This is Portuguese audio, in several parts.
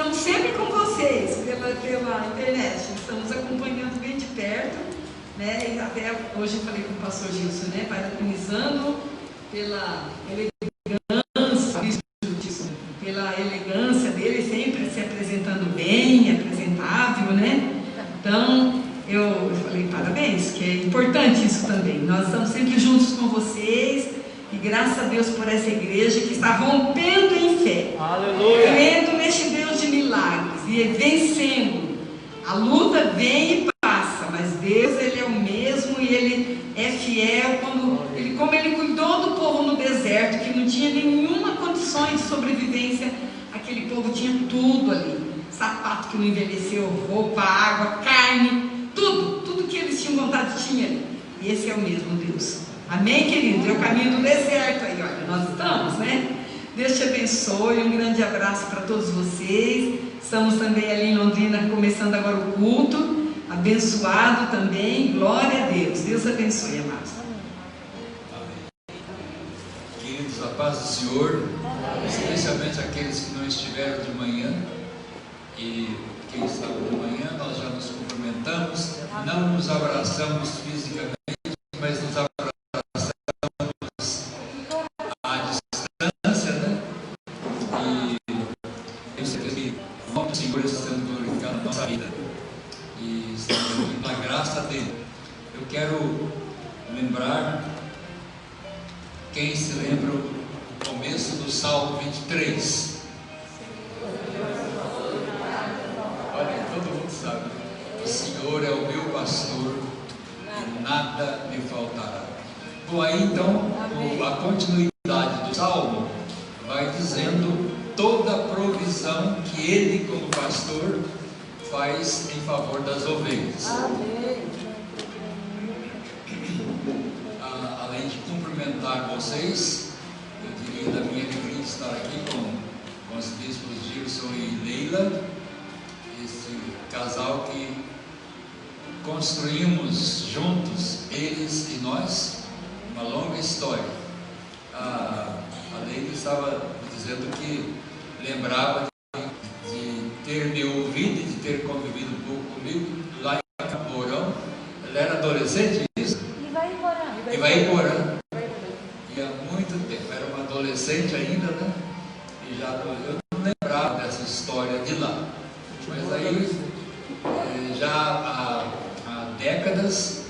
estamos sempre com vocês pela internet, estamos acompanhando bem de perto, né? E até hoje eu falei com o pastor Gilson, né? Parabenizando pela elegância dele, sempre se apresentando bem, apresentável, né? Então, eu falei parabéns, que é importante isso também. Nós estamos sempre juntos com vocês e graças a Deus por essa igreja que está rompendo em fé. Aleluia! Crendo neste Deus de milagres e vencendo. A luta vem e passa, mas Deus, Ele é o mesmo e Ele é fiel. Como Ele cuidou do povo no deserto, que não tinha nenhuma condições de sobrevivência, aquele povo tinha tudo ali. Sapato que não envelheceu, roupa, água, carne, tudo que eles tinham vontade tinha ali. E esse é o mesmo Deus. Amém, querido? É o caminho do deserto aí, olha, nós estamos, né? Deus te abençoe, um grande abraço para todos vocês. Estamos também ali em Londrina, começando agora o culto, abençoado também, glória a Deus. Deus abençoe, amados. Amém. Queridos, a paz do Senhor, especialmente aqueles que não estiveram de manhã, e quem estava de manhã, nós já nos cumprimentamos, não nos abraçamos fisicamente, mas nos abraçamos à distância, né? E eu sei que o Senhor está sendo glorificado na nossa vida e estamos pela graça dele. Eu quero lembrar, quem se lembra o começo do Salmo 23? Olha, todo mundo sabe. O Senhor é o meu pastor e nada me faltará. Bom, aí então, a continuidade do Salmo vai dizendo toda a provisão que Ele, como pastor, faz em favor das ovelhas. Além de cumprimentar vocês, eu diria da minha alegria de estar aqui com os bispos Gilson e Leila, esse casal que construímos juntos, eles e nós, uma longa história. A Leila estava dizendo que lembrava de ter me ouvido e de ter convivido um pouco comigo lá em Caporão. Ela era adolescente, isso? E vai embora. E há muito tempo, era uma adolescente ainda, né? E já eu não lembrava dessa história de lá. Mas aí, já há décadas,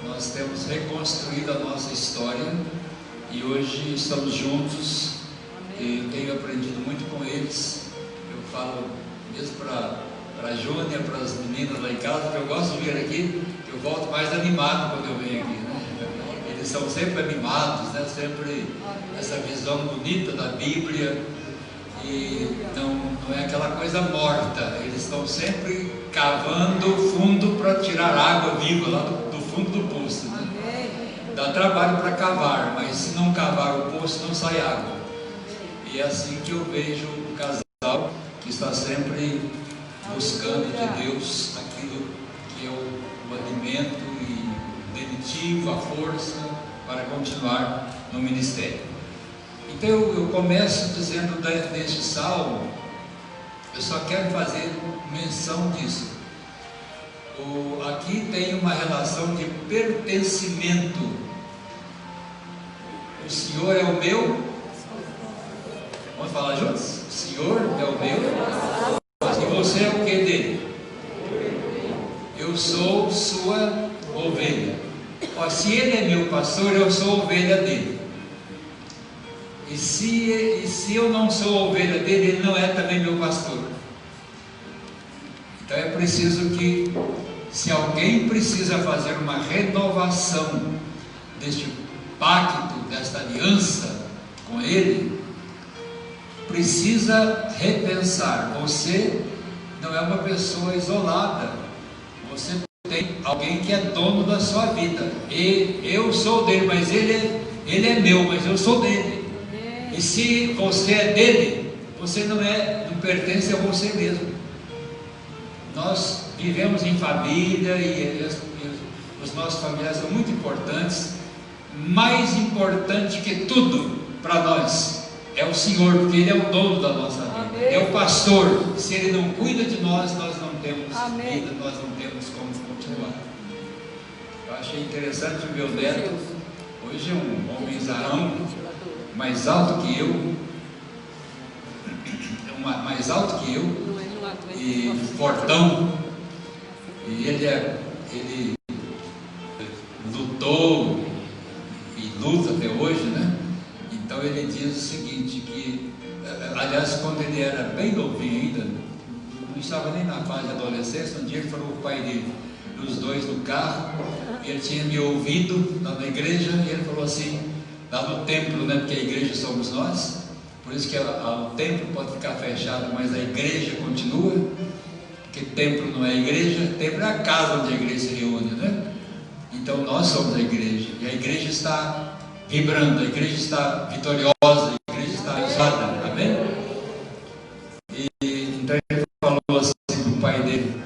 nós temos reconstruído a nossa história e hoje estamos juntos. E eu tenho aprendido muito com eles. Eu falo mesmo para a Júnia, para as meninas lá em casa, que eu gosto de vir aqui, que eu volto mais animado quando eu venho aqui, né? Eles são sempre animados, né? Sempre essa visão bonita da Bíblia. E não é aquela coisa morta. Eles estão sempre cavando fundo para tirar água viva lá do fundo do poço, né? Dá trabalho para cavar, mas se não cavar o poço, não sai água. E é assim que eu vejo o casal que está sempre buscando de Deus aquilo que é o alimento e o denitivo, a força para continuar no ministério. Então eu começo dizendo deste salmo, eu só quero fazer menção disso. Aqui tem uma relação de pertencimento. O Senhor é o meu. Vamos falar juntos? O Senhor é o meu. E você é o que dele? Eu sou sua ovelha. Se ele é meu pastor, eu sou ovelha dele. E se eu não sou ovelha dele, ele não é também meu pastor. Então é preciso que, se alguém precisa fazer uma renovação deste pacto, desta aliança com ele, precisa repensar. Você não é uma pessoa isolada. Você tem alguém que é dono da sua vida. E eu sou dele, mas ele é meu, mas eu sou dele. E se você é dele, você não pertence a você mesmo. Nós vivemos em família e os nossos familiares são muito importantes. Mais importante que tudo para nós é o Senhor, porque Ele é o dono da nossa vida. é o pastor. Se Ele não cuida de nós, nós não temos vida, nós não temos como continuar. Eu achei interessante o meu neto, hoje é um homenzarão, mais alto que eu, e fortão, e ele lutou e luta até hoje, né? Então ele diz o seguinte, que aliás, quando ele era bem novinho ainda, não estava nem na fase de adolescência, um dia ele falou para o pai dele, os dois no carro, e ele tinha me ouvido lá na igreja, e ele falou assim, lá no templo, né, porque a igreja somos nós, por isso que o templo pode ficar fechado, mas a igreja continua, porque templo não é igreja, templo é a casa onde a igreja se reúne, né? Então nós somos a igreja, e a igreja está vibrando, a igreja está vitoriosa, a igreja está usada, amém? E então ele falou assim para o pai dele,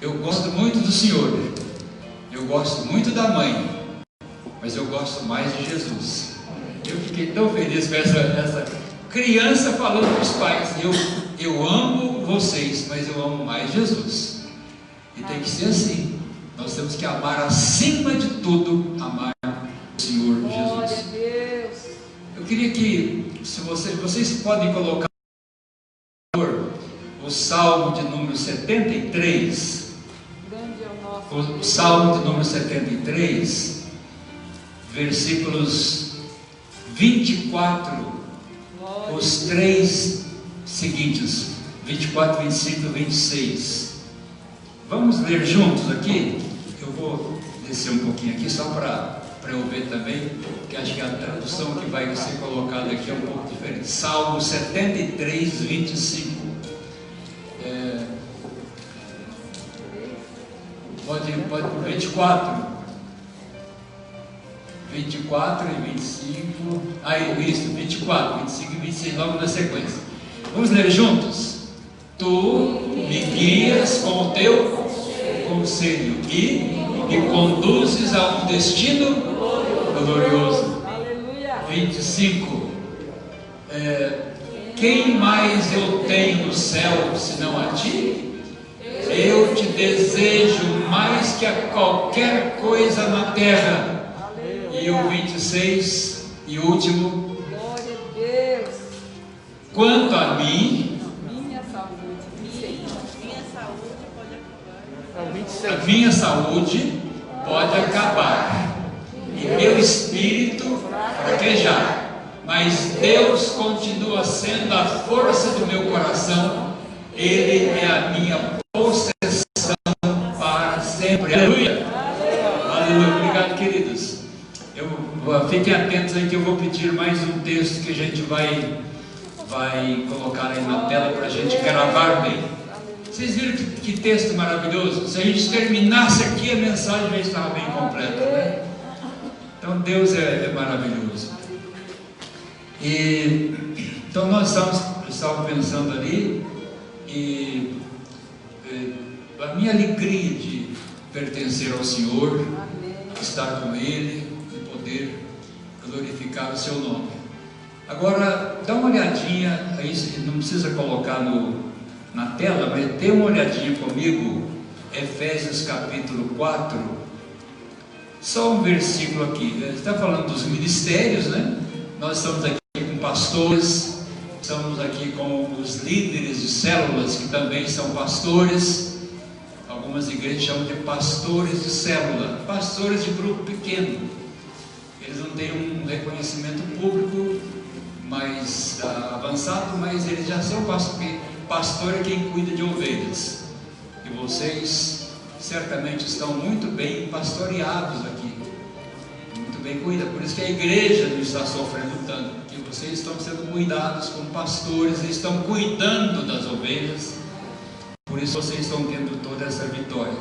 eu gosto muito do Senhor, eu gosto muito da mãe, mas eu gosto mais de Jesus. Eu fiquei tão feliz com essa criança falando para os pais, eu amo vocês, mas eu amo mais Jesus. E tem que ser assim. Nós temos que amar acima de tudo, amar o Senhor Jesus. Glória a Deus. Eu queria que, se vocês podem colocar o Salmo de número 73, Grande é o nosso o Salmo de número 73, versículos 24, os três seguintes, 24, 25 e 26. Vamos ler juntos aqui? Eu vou descer um pouquinho aqui só para eu ver também, porque acho que a tradução que vai ser colocada aqui é um pouco diferente. Salmo 73, 25. Pode por 24. 24 e 25. Isso, 24, 25 e 26, logo na sequência. Vamos ler juntos? Tu me guias com o teu conselho e me conduzes a um destino glorioso. 25. Quem mais eu tenho no céu senão a ti? Eu te desejo mais que a qualquer coisa na terra. E o 26 e último. Glória a Deus. Quanto a mim, a minha saúde pode acabar e meu espírito fraquejar, mas Deus continua sendo a força do meu coração. Ele é a minha possessão para sempre. Aleluia. Aleluia. Obrigado, queridos. Fiquem atentos aí que eu vou pedir mais um texto que a gente vai colocar aí na tela para a gente gravar bem. Vocês viram que texto maravilhoso? Se a gente terminasse aqui, a mensagem já estava bem completa, né? Então Deus é maravilhoso. Então nós estávamos pensando ali, e a minha alegria de pertencer ao Senhor, estar com Ele, poder glorificar o seu nome. Agora, dá uma olhadinha, aí não precisa colocar na tela, mas dê uma olhadinha comigo, Efésios capítulo 4, só um versículo aqui, está falando dos ministérios, né? Nós estamos aqui com pastores, estamos aqui com os líderes de células, que também são pastores. Algumas igrejas chamam de pastores de célula, pastores de grupo pequeno. Eles não têm um reconhecimento público mais avançado, mas eles já são pastores. Pastor é quem cuida de ovelhas, e vocês certamente estão muito bem pastoreados aqui, muito bem cuidados. Por isso que a igreja não está sofrendo tanto, porque vocês estão sendo cuidados como pastores, e estão cuidando das ovelhas, por isso vocês estão tendo toda essa vitória.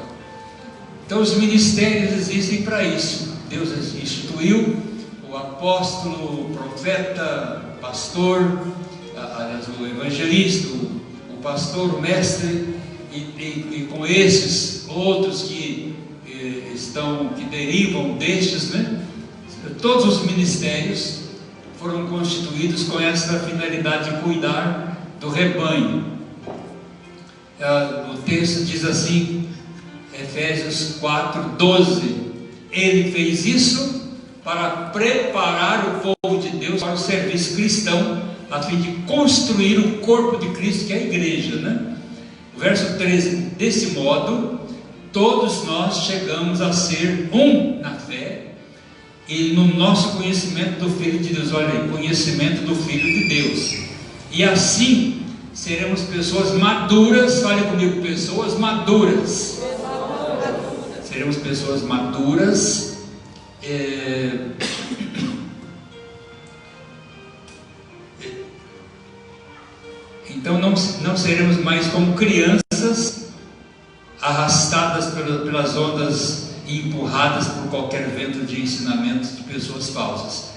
Então os ministérios existem para isso. Deus instituiu o apóstolo, o profeta, o pastor, o evangelista, o pastor, o mestre, e com esses outros que derivam destes, né? Todos os ministérios foram constituídos com essa finalidade de cuidar do rebanho. O texto diz assim, Efésios 4:12, ele fez isso para preparar o povo de Deus para o serviço cristão, a fim de construir o corpo de Cristo, que é a igreja, né? O verso 13, desse modo, todos nós chegamos a ser um na fé e no nosso conhecimento do Filho de Deus. Olha aí, conhecimento do Filho de Deus. E assim seremos pessoas maduras. Fale comigo, pessoas maduras. Seremos pessoas maduras. Então não seremos mais como crianças arrastadas pelas ondas e empurradas por qualquer vento de ensinamentos de pessoas falsas.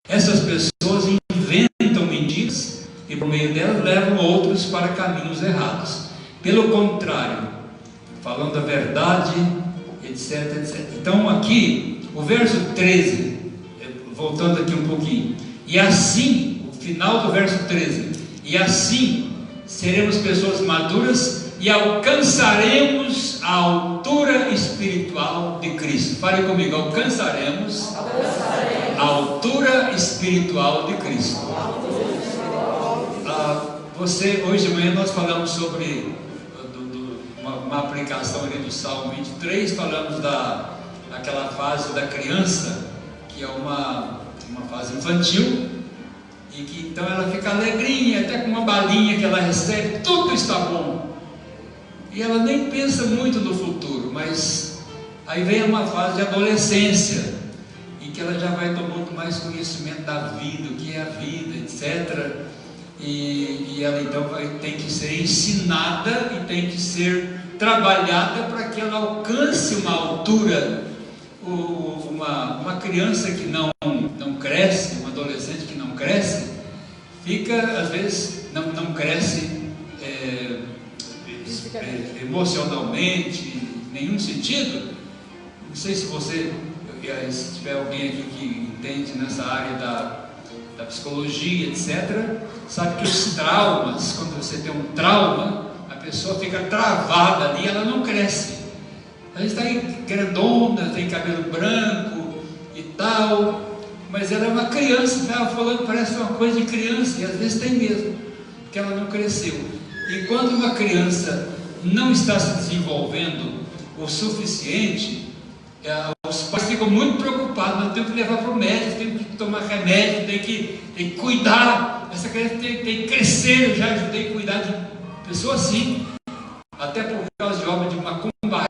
Essas pessoas inventam mentiras e por meio delas levam outros para caminhos errados. Pelo contrário, falando a verdade, etc, etc. Então aqui, o verso 13, voltando aqui um pouquinho, e assim, o final do verso 13, e assim seremos pessoas maduras e alcançaremos a altura espiritual de Cristo. Fale comigo, alcançaremos a altura espiritual de Cristo. Hoje de manhã nós falamos sobre uma aplicação ali do Salmo 23, falamos daquela fase da criança, que é uma fase infantil, e que então ela fica alegrinha, até com uma balinha que ela recebe, tudo está bom, e ela nem pensa muito no futuro. Mas aí vem uma fase de adolescência, em que ela já vai tomando mais conhecimento da vida, o que é a vida, etc. E ela então tem que ser ensinada e tem que ser trabalhada para que ela alcance uma altura. Uma criança que não cresce, um adolescente que não cresce, fica, às vezes, não cresce emocionalmente, em nenhum sentido. Não sei se se tiver alguém aqui que entende nessa área da psicologia, etc., sabe que os traumas, quando você tem um trauma, a pessoa fica travada ali, ela não cresce. A gente está aí grandona, tem cabelo branco e tal, mas ela é uma criança. Estava falando, parece uma coisa de criança, e às vezes tem mesmo, porque ela não cresceu. E quando uma criança não está se desenvolvendo o suficiente, os pais ficam muito preocupados. Eu tenho que levar para o médico, tenho que tomar remédio, tenho que cuidar. Essa criança tem que crescer. Eu já ajudei a cuidar de pessoas assim, até por causa de obra de macumbaria,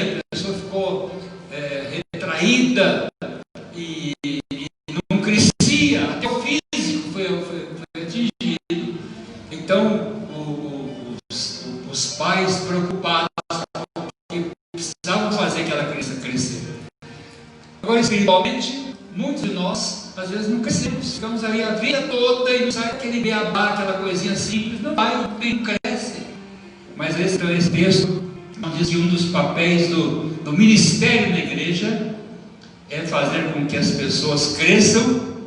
a pessoa ficou retraída e não crescia, até o físico foi atingido. Então os pais preocupados, porque precisavam fazer aquela criança crescer. Agora, espiritualmente, muitos de nós às vezes não crescemos, ficamos aí a vida toda e não sai aquele beabá, aquela coisinha simples, não vai, não cresce. Mas esse texto diz que um dos papéis do ministério da igreja é fazer com que as pessoas cresçam,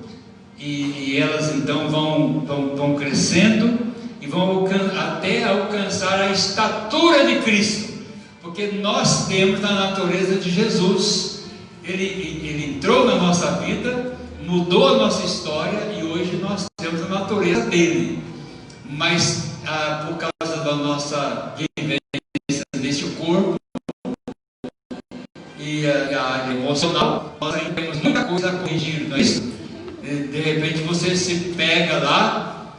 e elas então vão crescendo e vão até alcançar a estatura de Cristo, porque nós temos na natureza de Jesus. Ele entrou na nossa vida, mudou a nossa história, e hoje nós temos a natureza dele. Mas por causa da nossa vivência neste corpo e a área emocional, nós ainda temos muita coisa a corrigir, não é isso? De repente você se pega lá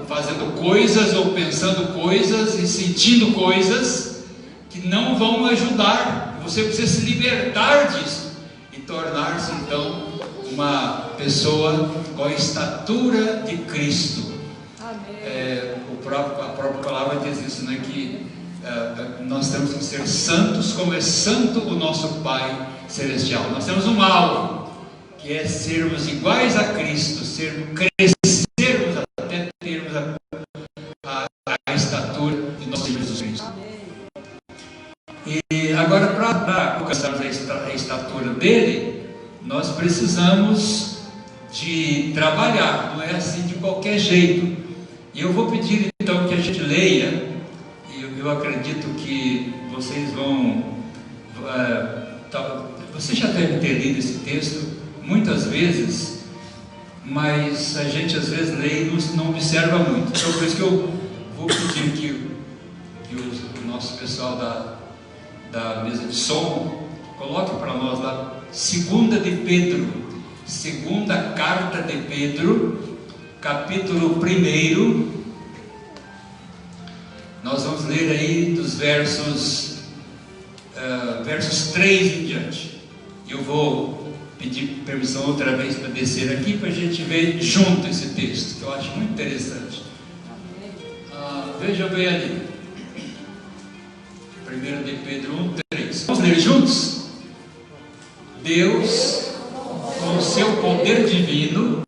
fazendo coisas ou pensando coisas e sentindo coisas que não vão ajudar. Você precisa se libertar disso e tornar-se então uma pessoa com a estatura de Cristo. A própria palavra diz isso, né? Que nós temos que ser santos como é santo o nosso Pai Celestial. Nós temos um alvo, que é sermos iguais a Cristo, crescermos até termos a estatura de nosso Senhor Jesus Cristo. E agora, para alcançarmos a estatura dele, nós precisamos de trabalhar, não é assim de qualquer jeito. E eu vou pedir então que a gente leia, e eu acredito que vocês vão, vocês já devem ter lido esse texto muitas vezes, mas a gente às vezes lê e não observa muito. Então por isso que eu vou pedir que o nosso pessoal da mesa de som coloque para nós lá, 2 de Pedro, segunda carta de Pedro, capítulo 1. Nós vamos ler aí dos versos 3 em diante. Eu vou pedir permissão outra vez para descer aqui, para a gente ver junto esse texto, que eu acho muito interessante. Veja bem ali, 1 de Pedro 1:3. Vamos ler juntos? Deus, com o seu poder divino,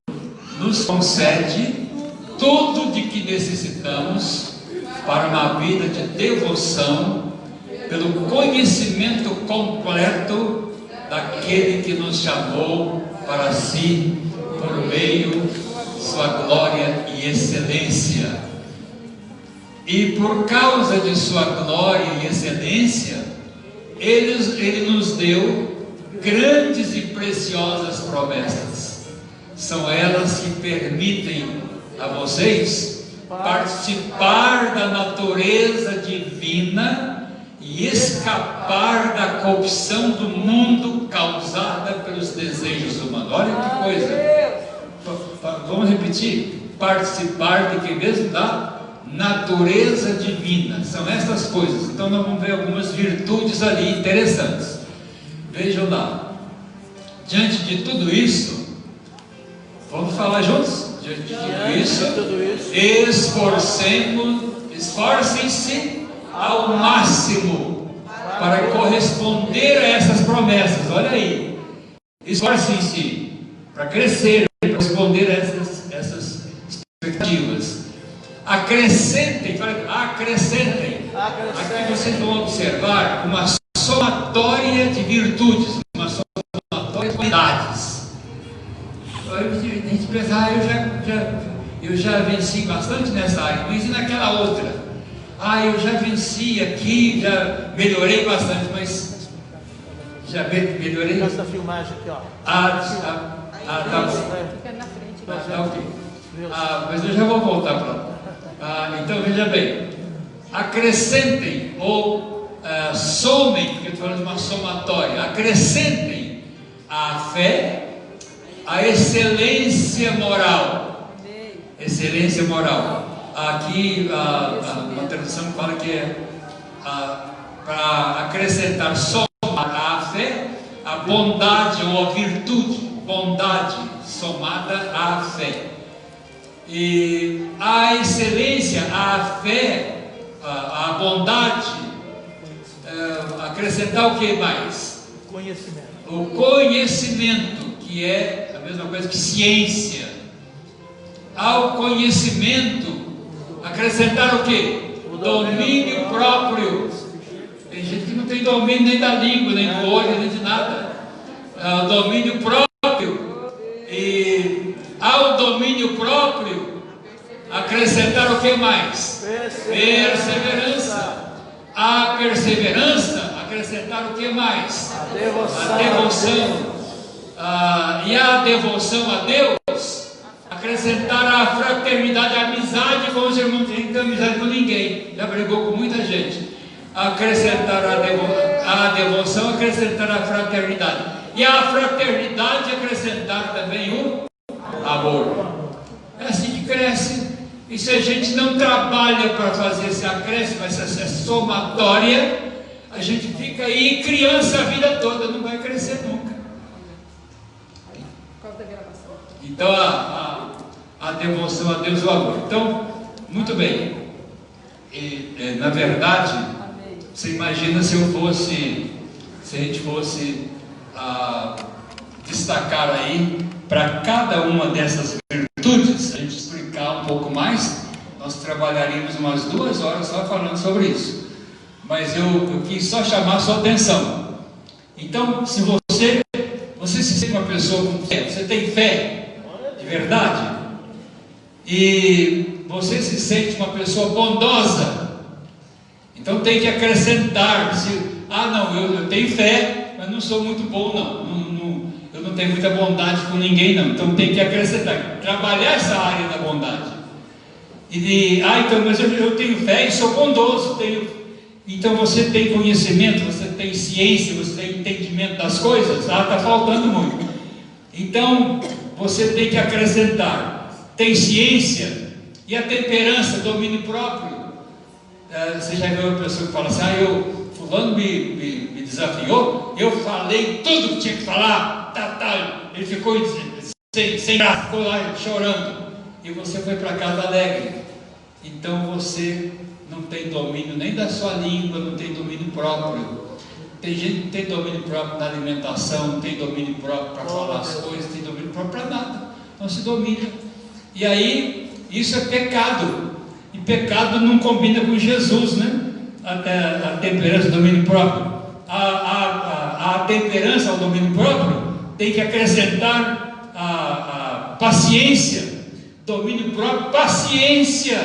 nos concede tudo de que necessitamos para uma vida de devoção, pelo conhecimento completo daquele que nos chamou para si, por meio de sua glória e excelência. E por causa de sua glória e excelência, Ele nos deu grandes e preciosas promessas. São elas que permitem a vocês participar da natureza divina e escapar da corrupção do mundo causada pelos desejos humanos. Olha que coisa! Vamos repetir: participar de que mesmo? Da natureza divina. São essas coisas. Então nós vamos ver algumas virtudes ali interessantes. Vejam lá. Diante de tudo isso, vamos falar juntos? Diante de tudo isso, esforcem-se ao máximo para corresponder a essas promessas. Olha aí, esforcem-se para crescer, para corresponder a essas expectativas. Acrescentem. Aqui vocês vão observar uma somatória de virtudes, uma somatória de qualidades. A gente pensa, eu já venci bastante nessa área, mas e naquela outra? Eu já venci aqui, já melhorei bastante, mas já melhorei. Essa filmagem aqui, ó. Tá bom. Fica na frente. Tá ok. Mas eu já vou voltar para lá. Então veja bem, acrescentem ou somem, porque eu estou falando de uma somatória, acrescentem a fé, a excelência moral. Excelência moral. Aqui a tradução fala que é para acrescentar, somar à fé, a bondade ou a virtude, bondade somada à fé. E a excelência, a fé, a bondade, acrescentar o que mais? Conhecimento. O conhecimento, que é a mesma coisa que ciência. Ao conhecimento, acrescentar o que? O domínio próprio. Tem gente que não tem domínio nem da língua, nem do olho, nem de nada. Domínio próprio. E ao domínio próprio, acrescentar o que mais? Perseverança. A perseverança, acrescentar o que mais? A devoção. E a devoção a Deus, acrescentar a fraternidade, a amizade com os irmãos. Não tem amizade com ninguém, já brigou com muita gente. Acrescentar a devoção, acrescentar a fraternidade. E a fraternidade, acrescentar também o amor. É assim que cresce. E se a gente não trabalha para fazer esse acréscimo, essa somatória, a gente fica aí criança a vida toda, não vai crescer nunca. Então a devoção a Deus e o amor. Então, muito bem. Na verdade, você imagina se a gente fosse destacar aí para cada uma dessas virtudes, a gente explicar um pouco mais, nós trabalharíamos umas 2 horas só falando sobre isso. Mas eu quis só chamar a sua atenção. Então, se você se sente uma pessoa com fé, você tem fé de verdade, e você se sente uma pessoa bondosa, então tem que acrescentar. Eu tenho fé, mas não sou muito bom não, eu não tenho muita bondade com ninguém não, então tem que acrescentar, trabalhar essa área da bondade. Mas eu tenho fé e sou bondoso, então você tem conhecimento, você tem ciência, você tem entendimento das coisas, está faltando muito. Então você tem que acrescentar, tem ciência e a temperança, domínio próprio. Você já viu uma pessoa que fala assim, fulano me desafiou, eu falei tudo que tinha que falar, ele ficou sem graça, ficou lá chorando, e você foi para casa alegre. Então você não tem domínio nem da sua língua, não tem domínio próprio. Tem gente que não tem domínio próprio na alimentação, não tem domínio próprio para falar as coisas, não tem domínio próprio para nada, não se domina. E aí, isso é pecado, e pecado não combina com Jesus, né? A temperança, o domínio próprio. A temperança ao domínio próprio tem que acrescentar a paciência, domínio próprio, paciência,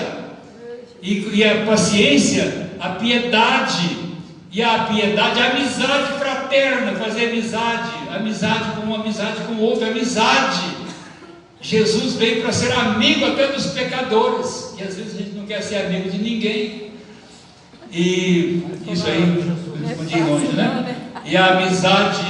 e a paciência, a piedade, e a piedade, a amizade fraterna, fazer amizade com um, amizade com o outro, amizade. Jesus veio para ser amigo até dos pecadores, e às vezes a gente não quer ser amigo de ninguém, e isso aí podia ir longe, né? E a amizade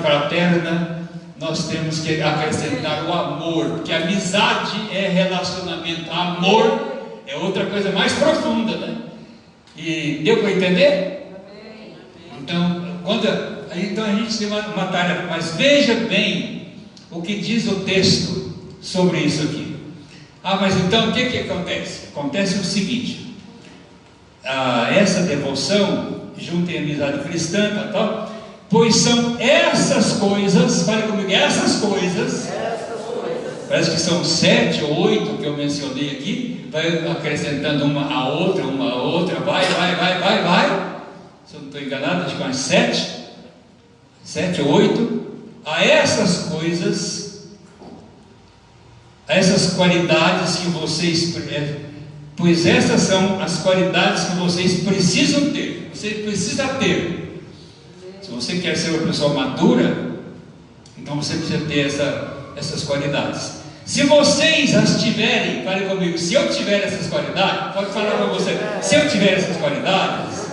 fraterna, nós temos que acrescentar o amor, porque amizade é relacionamento, amor é outra coisa mais profunda, né? E deu para entender? Então a gente tem uma tarefa, mas veja bem o que diz o texto sobre isso aqui. Mas então o que acontece? Acontece o seguinte, essa devoção, junto em amizade cristã, pois são essas coisas, fale comigo, essas coisas, parece que são 7 ou 8 que eu mencionei aqui, vai acrescentando uma a outra, vai, se eu não estou enganado, acho que umas 7 ou 8, a essas coisas, a essas qualidades que vocês, pois essas são as qualidades que vocês precisam ter, você precisa ter. Se você quer ser uma pessoa madura, então você precisa ter essas qualidades. Se vocês as tiverem, fale comigo, se eu tiver essas qualidades, pode falar para você, se eu tiver essas qualidades,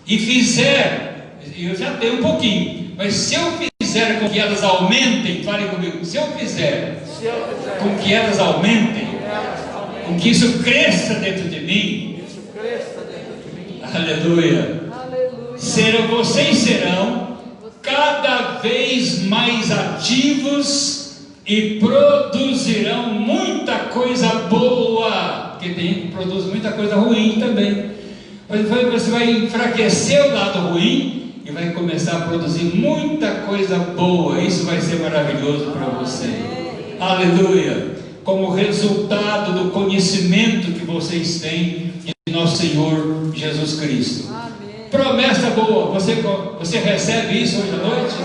e fizer, eu já tenho um pouquinho, mas se eu fizer com que elas aumentem, fale comigo, se eu fizer com que elas aumentem, com que isso cresça dentro de mim, aleluia, vocês serão cada vez mais ativos e produzirão muita coisa boa, porque tem gente que produz muita coisa ruim também. Mas você vai enfraquecer o lado ruim e vai começar a produzir muita coisa boa. Isso vai ser maravilhoso para você, aleluia, como resultado do conhecimento que vocês têm de nosso Senhor Jesus Cristo. Promessa boa, você recebe isso hoje à noite?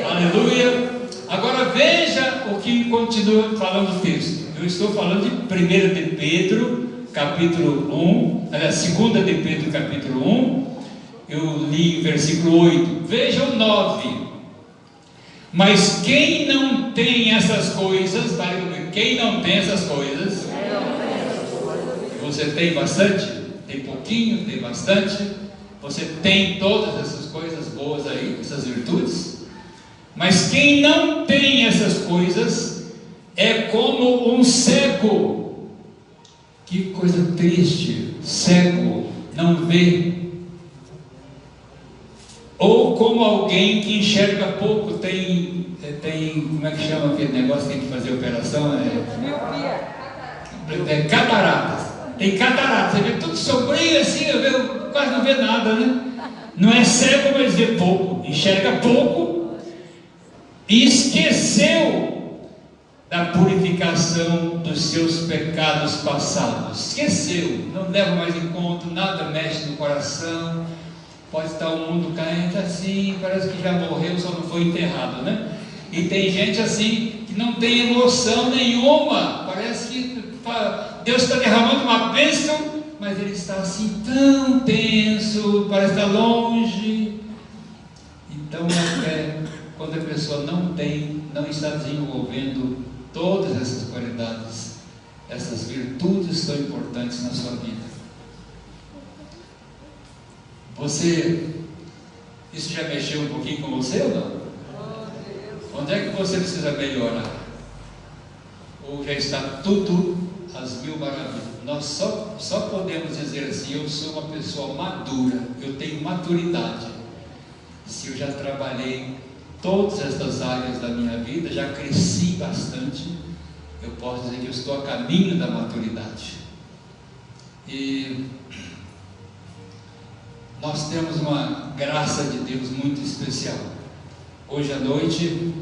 Aleluia. Agora veja o que continua falando o texto. Eu estou falando de 1 de Pedro, capítulo 1, aliás, 2 de Pedro, capítulo 1, eu li o versículo 8, veja o 9. Mas quem não tem essas coisas, fale comigo, quem não tem essas coisas, você tem bastante, tem pouquinho, tem bastante, você tem todas essas coisas boas aí, essas virtudes, mas quem não tem essas coisas é como um cego. Que coisa triste, cego, não vê. Ou como alguém que enxerga pouco, tem como é que chama aquele negócio que tem que fazer operação? Cataratas. Tem catarata, você vê tudo sombrio assim, quase não vê nada, né? Não é cego, mas vê pouco, enxerga pouco, e esqueceu da purificação dos seus pecados passados. Esqueceu, não leva mais em conta, nada mexe no coração. Pode estar o mundo caindo assim, parece que já morreu, só não foi enterrado, né? E tem gente assim, que não tem emoção nenhuma. Parece que Deus está derramando uma bênção, mas ele está assim tão tenso, parece estar longe. Então até quando a pessoa não está desenvolvendo todas essas qualidades, essas virtudes tão importantes na sua vida. Isso já mexeu um pouquinho com você ou não? Onde é que você precisa melhorar? Ou já está tudo às mil maravilhas? Nós só podemos dizer assim: eu sou uma pessoa madura, eu tenho maturidade, se eu já trabalhei todas estas áreas da minha vida, já cresci bastante, eu posso dizer que eu estou a caminho da maturidade. E nós temos uma graça de Deus muito especial. Hoje à noite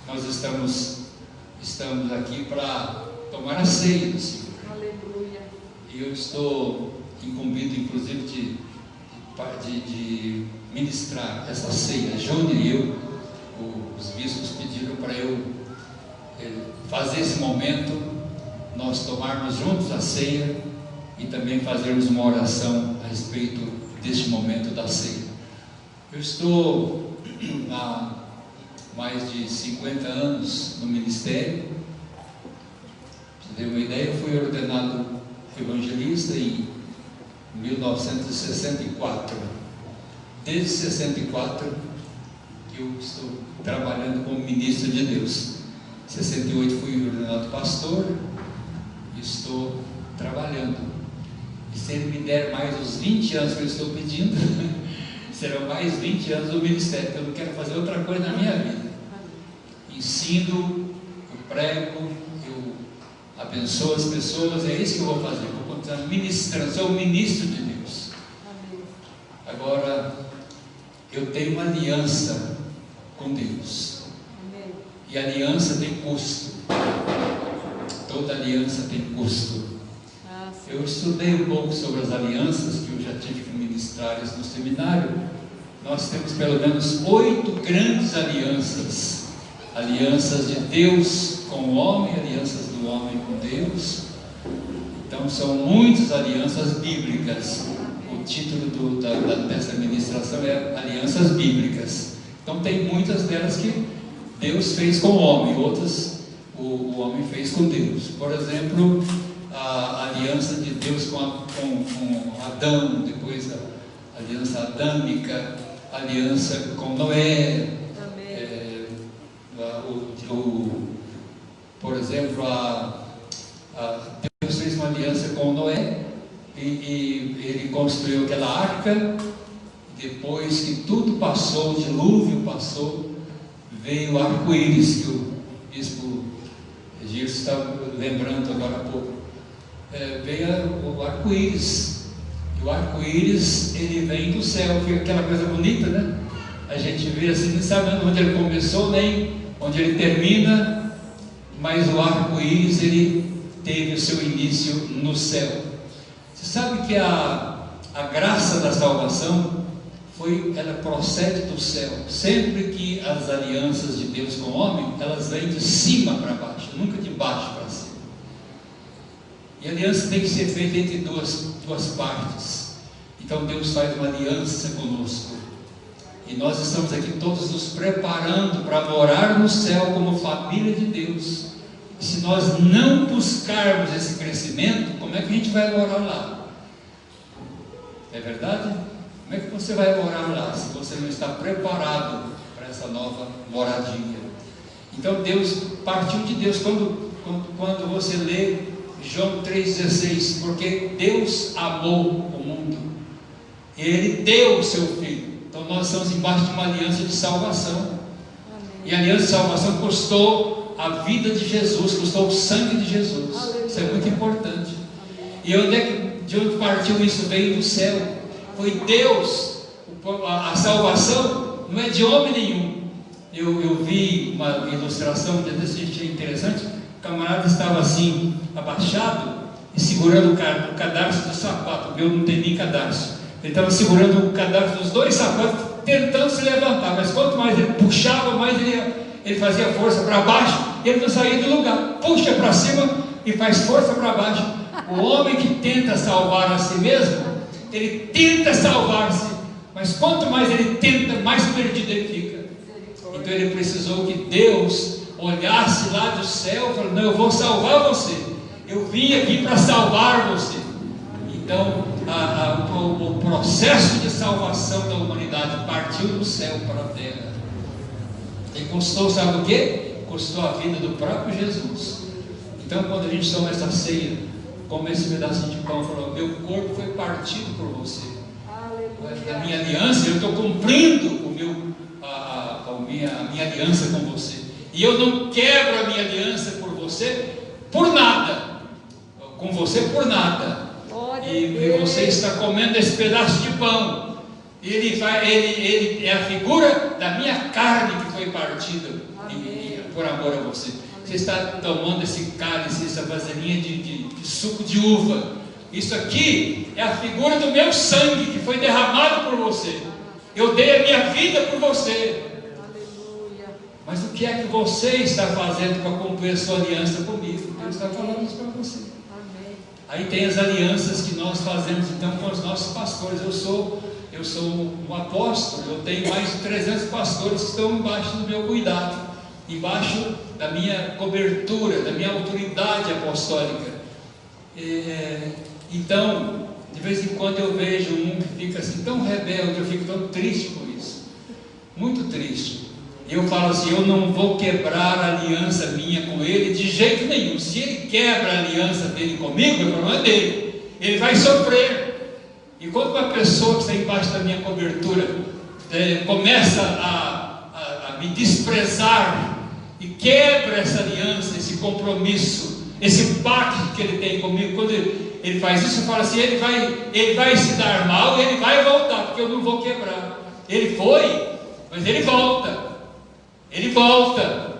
nós estamos aqui para tomar a ceia do Senhor. Aleluia. E eu estou incumbido, inclusive, de ministrar essa ceia. Júnior e eu, os bispos pediram para eu fazer esse momento, nós tomarmos juntos a ceia e também fazermos uma oração a respeito deste momento da ceia. Eu estou há mais de 50 anos no ministério. Para você ter uma ideia, eu fui ordenado evangelista em 1964. Desde 64 que eu estou trabalhando como ministro de Deus. Em 68 fui ordenado pastor e estou trabalhando. E se ele me der mais os 20 anos que eu estou pedindo, serão mais 20 anos do ministério, porque eu não quero fazer outra coisa na minha vida. Ensino, eu prego, eu abençoo as pessoas, é isso que eu vou fazer. Eu vou continuar ministrando, sou o ministro de Deus. Agora, eu tenho uma aliança com Deus. E aliança tem custo. Toda aliança tem custo. Eu estudei um pouco sobre as alianças, que eu já tive que ministrar isso no seminário. Nós temos pelo menos 8 grandes alianças. Alianças de Deus com o homem, alianças do homem com Deus. Então são muitas alianças bíblicas. O título dessa ministração é Alianças Bíblicas. Então tem muitas delas que Deus fez com o homem, outras o homem fez com Deus. Por exemplo, a aliança de Deus com Adão, depois a aliança adâmica, a aliança com Noé, por exemplo, Deus fez uma aliança com Noé e ele construiu aquela arca. Depois que tudo passou, o dilúvio passou, veio o arco-íris, que o bispo Gilson estava lembrando agora há pouco. Veio o arco-íris, e o arco-íris ele vem do céu, fica aquela coisa bonita, né? A gente vê assim, não sabe onde ele começou nem onde ele termina, mas o arco-íris ele teve o seu início no céu. Você sabe que a graça da salvação ela procede do céu. Sempre que as alianças de Deus com o homem, elas vêm de cima para baixo, nunca de baixo para cima. E a aliança tem que ser feita entre duas partes. Então Deus faz uma aliança conosco. E nós estamos aqui todos nos preparando para morar no céu como família de Deus. E se nós não buscarmos esse crescimento, como é que a gente vai morar lá? É verdade? Como é que você vai morar lá se você não está preparado para essa nova moradia? Então Deus partiu de Deus. Quando você lê João 3,16, porque Deus amou o mundo, e Ele deu o seu Filho. Então nós estamos embaixo de uma aliança de salvação. E a aliança de salvação custou a vida de Jesus, custou o sangue de Jesus. Isso é muito importante. E de onde partiu isso? Veio do céu. Foi Deus. A salvação não é de homem nenhum. Eu vi uma ilustração que achei interessante. O camarada estava assim, abaixado e segurando o cadarço do sapato. O meu não tem nem cadarço. Ele estava segurando o cadarço dos 2 sapatos, tentando se levantar. Mas quanto mais ele puxava, mais ele fazia força para baixo. ele não saía do lugar. Puxa para cima e faz força para baixo. O homem que tenta salvar a si mesmo, ele tenta salvar-se, mas quanto mais ele tenta, mais perdido ele fica. Então ele precisou que Deus olhasse lá do céu e falasse: não, eu vou salvar você, eu vim aqui para salvar você. Então o processo de salvação da humanidade partiu do céu para a terra. E custou, sabe o que? Custou a vida do próprio Jesus. Então quando a gente toma essa ceia, come esse pedacinho de pão, falou: meu corpo foi partido por você. Na minha aliança, eu estou cumprindo a minha aliança com você. E eu não quebro a minha aliança por você, por nada. Com você por nada. E você está comendo esse pedaço de pão. Ele é a figura da minha carne que foi partida por amor a você. Você está tomando esse cálice, essa vasilhinha de suco de uva. Isso aqui é a figura do meu sangue que foi derramado por você. Eu dei a minha vida por você. Mas o que é que você está fazendo para cumprir a sua aliança comigo? Deus está falando isso para você. Aí tem as alianças que nós fazemos então com os nossos pastores. Eu sou um apóstolo, eu tenho mais de 300 pastores que estão embaixo do meu cuidado, embaixo da minha cobertura, da minha autoridade apostólica. Então, de vez em quando eu vejo um que fica assim tão rebelde, eu fico tão triste com isso, muito triste. E eu falo assim: eu não vou quebrar a aliança minha com ele de jeito nenhum. Se ele quebra a aliança dele comigo, o problema é dele, ele vai sofrer. E quando uma pessoa que está embaixo da minha cobertura começa a me desprezar e quebra essa aliança, esse compromisso, esse pacto que ele tem comigo, quando ele faz isso, eu falo assim: ele vai se dar mal, ele vai voltar, porque eu não vou quebrar. Ele foi, mas ele volta. Ele volta.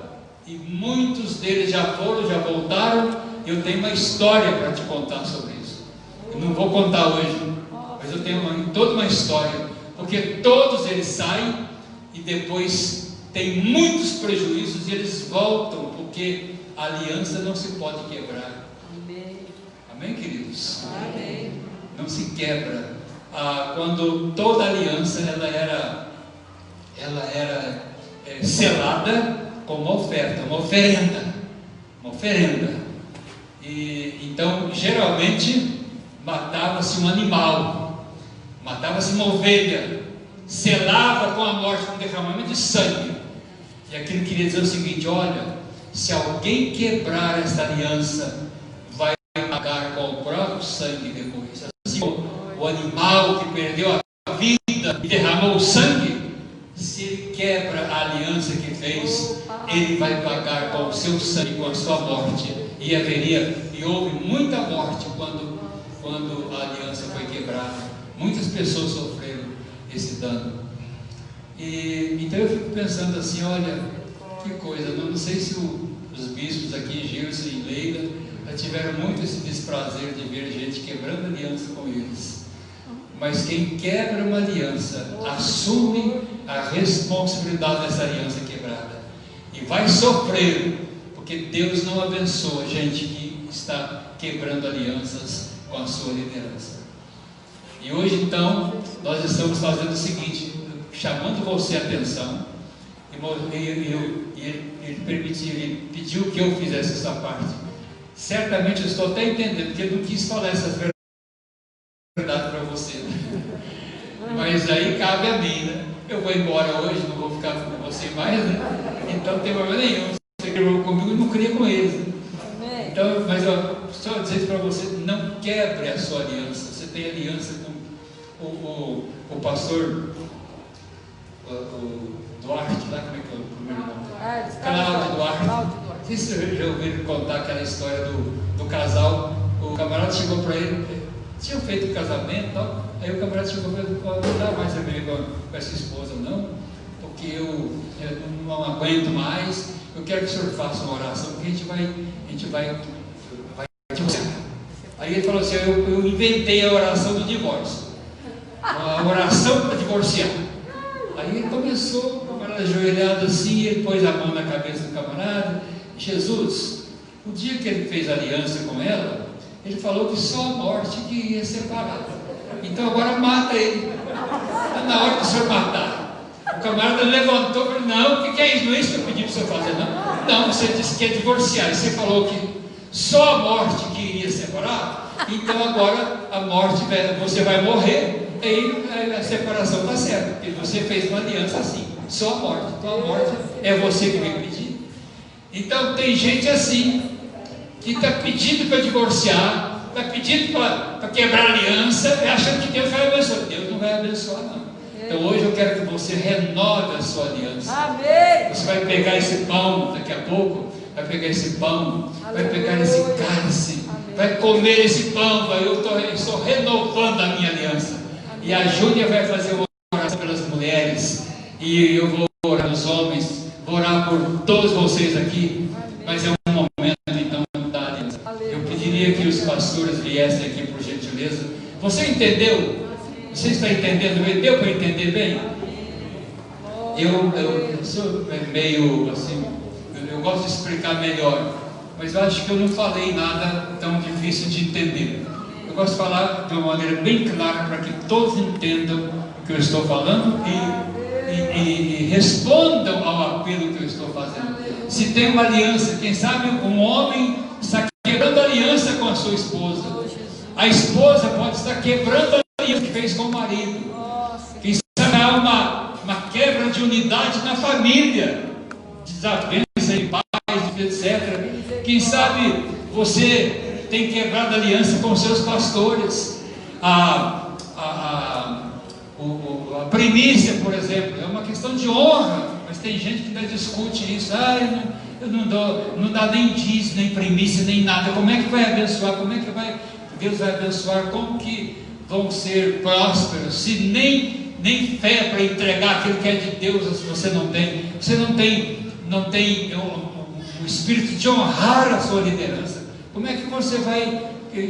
E muitos deles já foram, já voltaram. Eu tenho uma história para te contar sobre isso. Eu não vou contar hoje, mas eu tenho toda uma história, porque todos eles saem e depois tem muitos prejuízos e eles voltam, porque a aliança não se pode quebrar. Amém, queridos? Amém. Não se quebra. Quando toda aliança ela era selada com uma oferta, uma oferenda. E então geralmente matava-se um animal, matava-se uma ovelha, selava com a morte, com derramamento de sangue. E aquilo queria dizer o seguinte: olha, se alguém quebrar essa aliança, vai pagar com o próprio sangue depois. Assim, o animal que perdeu a vida e derramou o sangue, se ele quebra a aliança que fez, ele vai pagar com o seu sangue, com a sua morte. E houve muita morte quando a aliança foi quebrada. Muitas pessoas sofreram esse dano. Então eu fico pensando assim: olha, que coisa, não sei se os bispos aqui, Gilson e Leila, já tiveram muito esse desprazer de ver gente quebrando aliança com eles. Mas quem quebra uma aliança assume a responsabilidade dessa aliança quebrada e vai sofrer, porque Deus não abençoa gente que está quebrando alianças com a sua liderança. E hoje então nós estamos fazendo o seguinte, chamando você a atenção, ele pediu que eu fizesse essa parte. Certamente eu estou até entendendo, porque ele não quis falar essas verdades para você, né? Mas aí cabe a mim, né? Eu vou embora hoje, não vou ficar com você mais, né? Então não tem problema nenhum. Você criou comigo, eu não cria com eles, né? Então, mas só dizer para você: não quebre a sua aliança. Você tem aliança com o pastor o Duarte, lá, como é que é o primeiro nome? Cláudio Duarte. Vocês já ouviram contar aquela história do casal? O camarada chegou para ele, tinha feito o casamento e tal. Aí o camarada chegou para ele: não dá mais a ver com essa esposa, não, porque eu não aguento mais. Eu quero que o senhor faça uma oração, porque a gente vai divorciar. Aí ele falou assim: eu inventei a oração do divórcio, a oração para divorciar. Aí ele começou, o camarada ajoelhado assim, ele pôs a mão na cabeça do camarada Jesus, o dia que ele fez aliança com ela, ele falou que só a morte que ia separar. Então agora mata ele. Está na hora do senhor matar. O camarada levantou e falou: não, o que é isso? Não é isso que eu pedi para o senhor fazer, não. Não, você disse que é divorciar. E você falou que só a morte que iria separar. Então agora a morte, você vai morrer. Aí a separação está certa, porque você fez uma aliança assim. Só a morte. Então a morte é você que veio pedir. Então tem gente assim, que está pedindo para divorciar, está pedindo para quebrar aliança, achando que Deus vai abençoar. Deus não vai abençoar, não. Então hoje eu quero que você renove a sua aliança. Amém. Você vai pegar esse pão daqui a pouco, vai pegar esse pão, vai pegar esse cálice, vai comer esse pão. Eu estou renovando a minha aliança. E a Júlia vai fazer uma oração pelas mulheres, e eu vou orar pelos homens, vou orar por todos vocês aqui. Mas é um momento então da aliança. Eu pediria que os pastores viessem aqui, por gentileza. Você entendeu? Você está entendendo bem? Deu para entender bem? Eu sou meio assim, eu gosto de explicar melhor, mas eu acho que eu não falei nada tão difícil de entender. Eu gosto de falar de uma maneira bem clara para que todos entendam o que eu estou falando e respondam ao apelo que eu estou fazendo. Se tem uma aliança, quem sabe um homem está quebrando aliança com a sua esposa, a esposa pode estar quebrando a aliança que fez com o marido. Quem sabe há uma quebra de unidade na família, desavença em paz, etc. Quem sabe você tem quebrado aliança com seus pastores. A primícia, por exemplo, é uma questão de honra, mas tem gente que ainda discute isso. Eu não dá nem dízimo, nem primícia, nem nada. Como é que vai abençoar? Como é que Deus vai abençoar? Como que vão ser prósperos se nem fé para entregar aquilo que é de Deus você não tem? Você não tem o espírito de honrar a sua liderança. Como é que você vai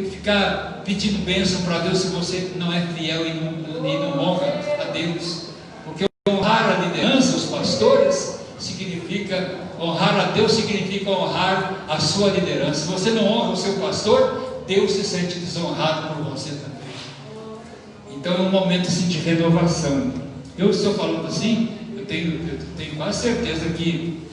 ficar pedindo bênção para Deus se você não é fiel e não honra a Deus? Porque honrar a liderança, os pastores, significa honrar a Deus, significa honrar a sua liderança. Se você não honra o seu pastor, Deus se sente desonrado por você também. Então é um momento assim, de renovação. Eu estou falando assim, eu tenho quase certeza que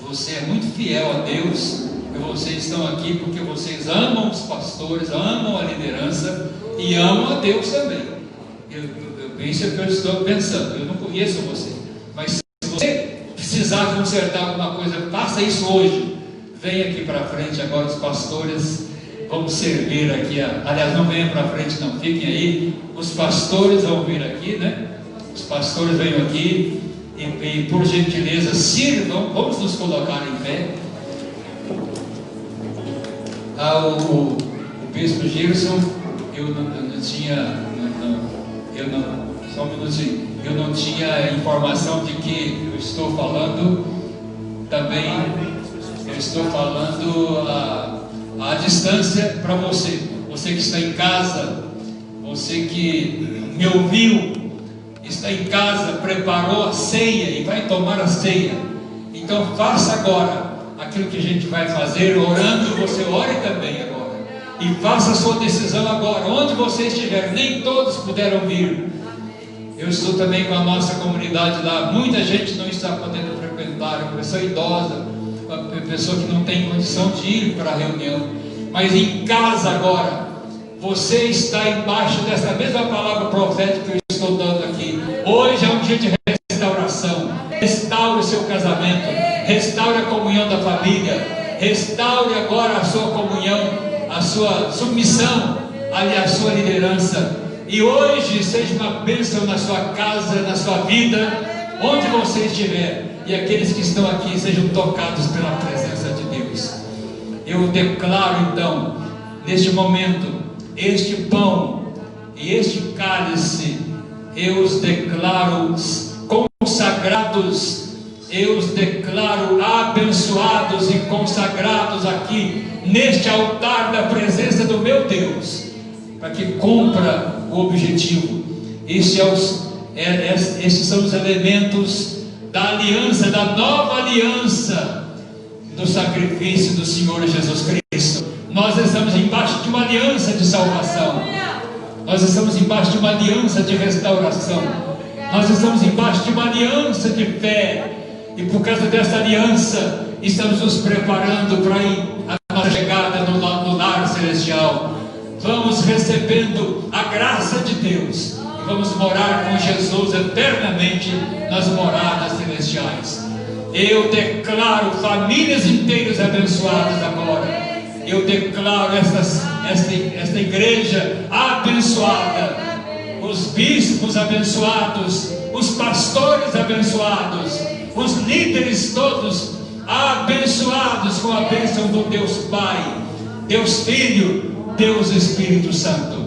você é muito fiel a Deus, e vocês estão aqui porque vocês amam os pastores, amam a liderança e amam a Deus também. Isso é o que eu estou pensando. Eu não conheço você, mas se você precisar consertar alguma coisa, faça isso hoje. Venha aqui para frente agora, os pastores vão servir aqui. Aliás, não venham para frente, não, fiquem aí. Os pastores vão vir aqui, né? Os pastores venham aqui e por gentileza sirvam. Vamos nos colocar em pé. O bispo Gerson, só um minutinho, eu não tinha informação de que eu estou falando também, eu estou falando à distância para você que está em casa, você que me ouviu, está em casa, preparou a ceia e vai tomar a ceia. Então faça agora aquilo que a gente vai fazer, orando. Você ore também agora e faça a sua decisão agora, onde você estiver. Nem todos puderam vir. Eu estou também com a nossa comunidade lá, muita gente não está podendo frequentar, uma pessoa idosa, uma pessoa que não tem condição de ir para a reunião, mas em casa agora, você está embaixo dessa mesma palavra profética que eu estou dando aqui. Hoje é um dia de restauração. Restaure o seu casamento, restaure a comunhão da família, restaure agora a sua comunhão, a sua submissão, a sua liderança. E hoje seja uma bênção na sua casa, na sua vida, onde você estiver, e aqueles que estão aqui sejam tocados pela presença de Deus. Eu declaro então, neste momento, este pão e este cálice, eu os declaro consagrados, eu os declaro abençoados e consagrados aqui, neste altar da presença do meu Deus, para que cumpra o objetivo. Esses são os elementos da aliança, da nova aliança, do sacrifício do Senhor Jesus Cristo. Nós estamos embaixo de uma aliança de salvação. Nós estamos embaixo de uma aliança de restauração. Nós estamos embaixo de uma aliança de fé. E por causa dessa aliança, estamos nos preparando para a nossa chegada no lar celestial. Vamos recebendo a graça de Deus e vamos morar com Jesus eternamente nas moradas celestiais. Eu declaro famílias inteiras abençoadas agora. Eu declaro esta igreja abençoada, os bispos abençoados, os pastores abençoados, os líderes todos abençoados com a bênção do Deus Pai, Deus Filho, Deus Espírito Santo.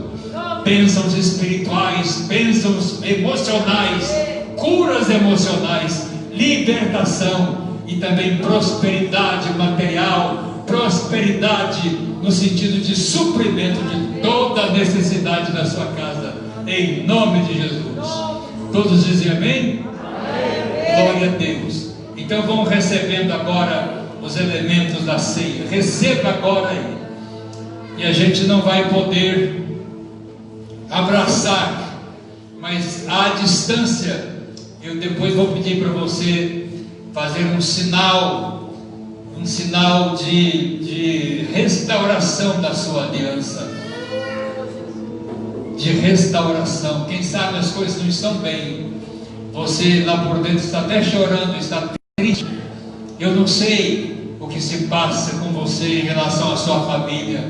Bênçãos espirituais, bênçãos emocionais, curas emocionais, libertação e também prosperidade material, prosperidade no sentido de suprimento de toda a necessidade da sua casa, em nome de Jesus. Todos dizem amém? Glória a Deus. Então vão recebendo agora os elementos da ceia. Receba agora aí. E a gente não vai poder abraçar, mas à distância eu depois vou pedir para você fazer um sinal de restauração da sua aliança, de restauração. Quem sabe as coisas não estão bem, você lá por dentro está até chorando, está triste. Eu não sei o que se passa com você em relação à sua família,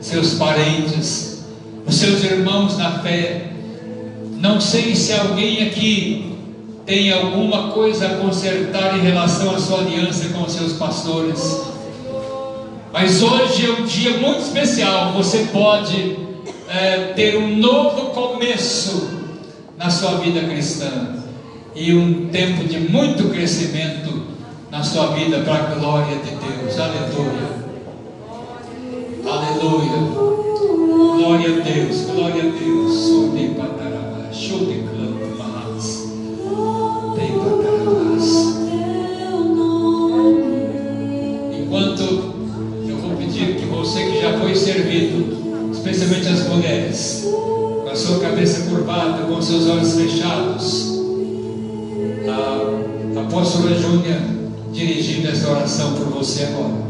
seus parentes, os seus irmãos na fé. Não sei se alguém aqui tem alguma coisa a consertar em relação à sua aliança com os seus pastores, mas hoje é um dia muito especial. Você pode ter um novo começo na sua vida cristã e um tempo de muito crescimento na sua vida para a glória de Deus. Aleluia, aleluia, glória a Deus, glória a Deus. Enquanto eu vou pedir que você que já foi servido, especialmente as mulheres, com a sua cabeça curvada, com os seus olhos fechados, a apóstola Júnia dirigindo essa oração por você agora.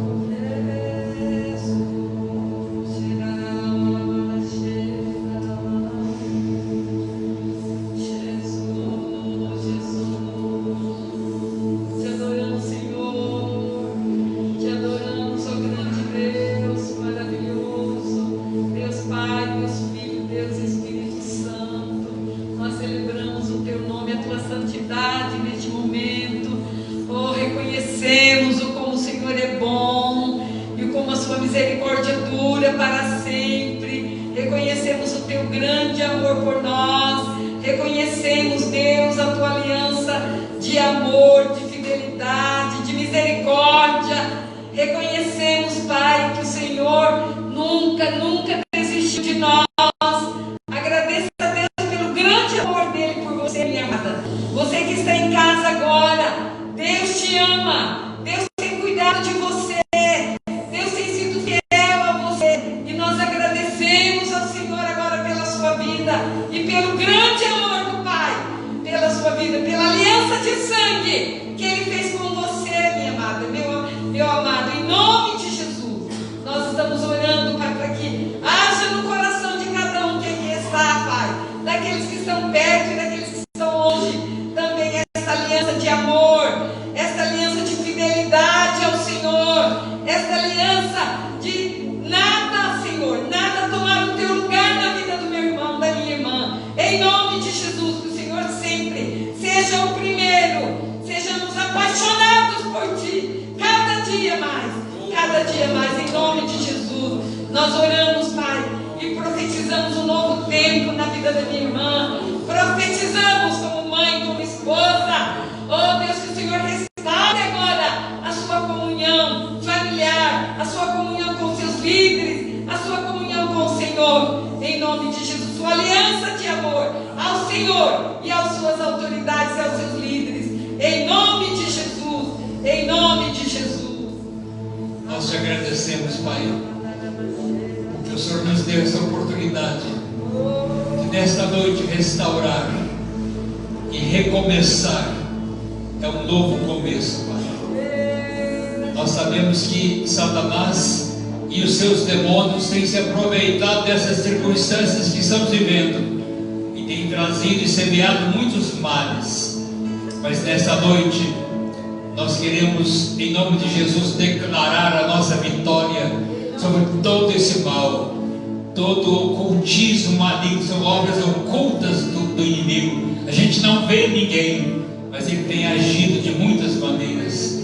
Nós te agradecemos, Pai, porque o Senhor nos deu essa oportunidade de nesta noite restaurar e recomeçar. É um novo começo, Pai. Nós sabemos que Satanás e os seus demônios têm se aproveitado dessas circunstâncias que estamos vivendo e têm trazido e semeado muitos males. Mas nesta noite nós queremos, em nome de Jesus, declarar a nossa vitória sobre todo esse mal, todo o ocultismo maligno, são obras ocultas do inimigo. A gente não vê ninguém, mas ele tem agido de muitas maneiras.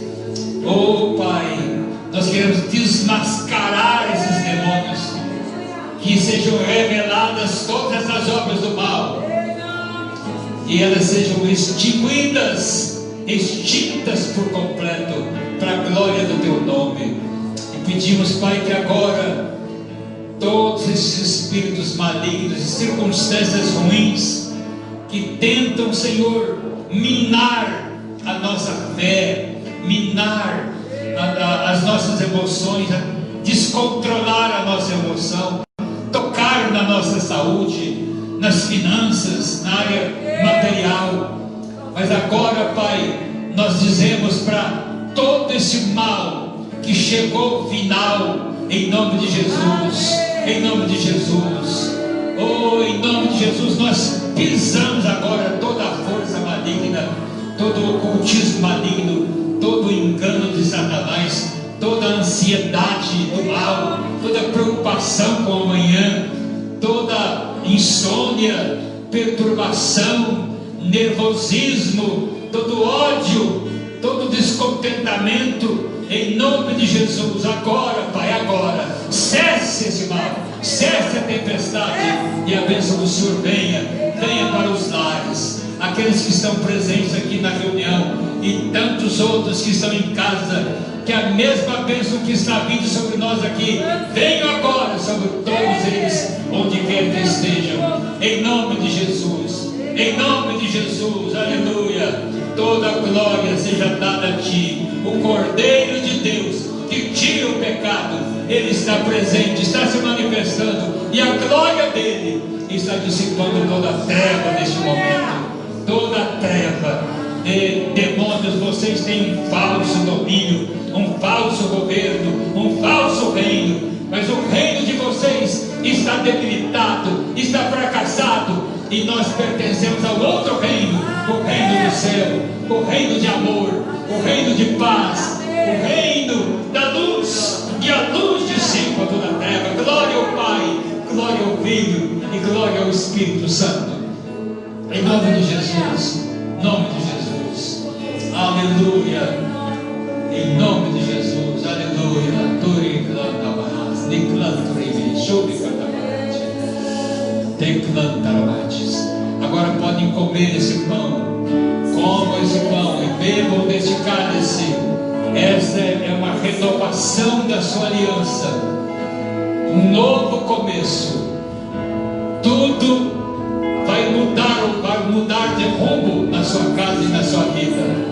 Oh Pai, nós queremos desmascarar esses demônios, que sejam reveladas todas essas obras do mal e elas sejam extinguidas, extintas por completo, para a glória do Teu nome. E pedimos, Pai, que agora todos esses espíritos malignos e circunstâncias ruins que tentam, Senhor, minar a nossa fé, minar as nossas emoções, descontrolar a nossa emoção, tocar na nossa saúde, nas finanças, na área material. Mas agora, Pai, nós dizemos para todo esse mal que chegou ao final, em nome de Jesus, em nome de Jesus, oh, em nome de Jesus, nós pisamos agora toda a força maligna, todo o ocultismo maligno, todo o engano de Satanás, toda a ansiedade do mal, toda a preocupação com o amanhã, toda insônia, perturbação, nervosismo, todo ódio, todo descontentamento, em nome de Jesus, agora, Pai, agora, cesse esse mal, cesse a tempestade, e a bênção do Senhor venha para os lares, aqueles que estão presentes aqui na reunião, e tantos outros que estão em casa, que a mesma bênção que está vindo sobre nós aqui, venha agora sobre todos eles, onde quer que estejam, em nome de Jesus, em nome de Jesus, aleluia. Toda a glória seja dada a Ti, o Cordeiro de Deus, que tira o pecado, Ele está presente, está se manifestando, e a glória dEle está dissipando toda a treva neste momento, toda a treva. Demônios, vocês têm um falso domínio, um falso governo, um falso reino, mas o reino de vocês está debilitado, está fracassado, e nós pertencemos ao outro reino, o reino do céu, o reino de amor, o reino de paz, o reino da luz, e a luz dissipa toda a treva. Glória ao Pai, glória ao Filho e glória ao Espírito Santo, em nome de Jesus, nome de Jesus, aleluia, em nome de Jesus, aleluia. Agora podem comer esse pão, comam esse pão e bebam deste cálice. Esta é uma renovação da sua aliança, um novo começo. Tudo vai mudar de rumo na sua casa e na sua vida.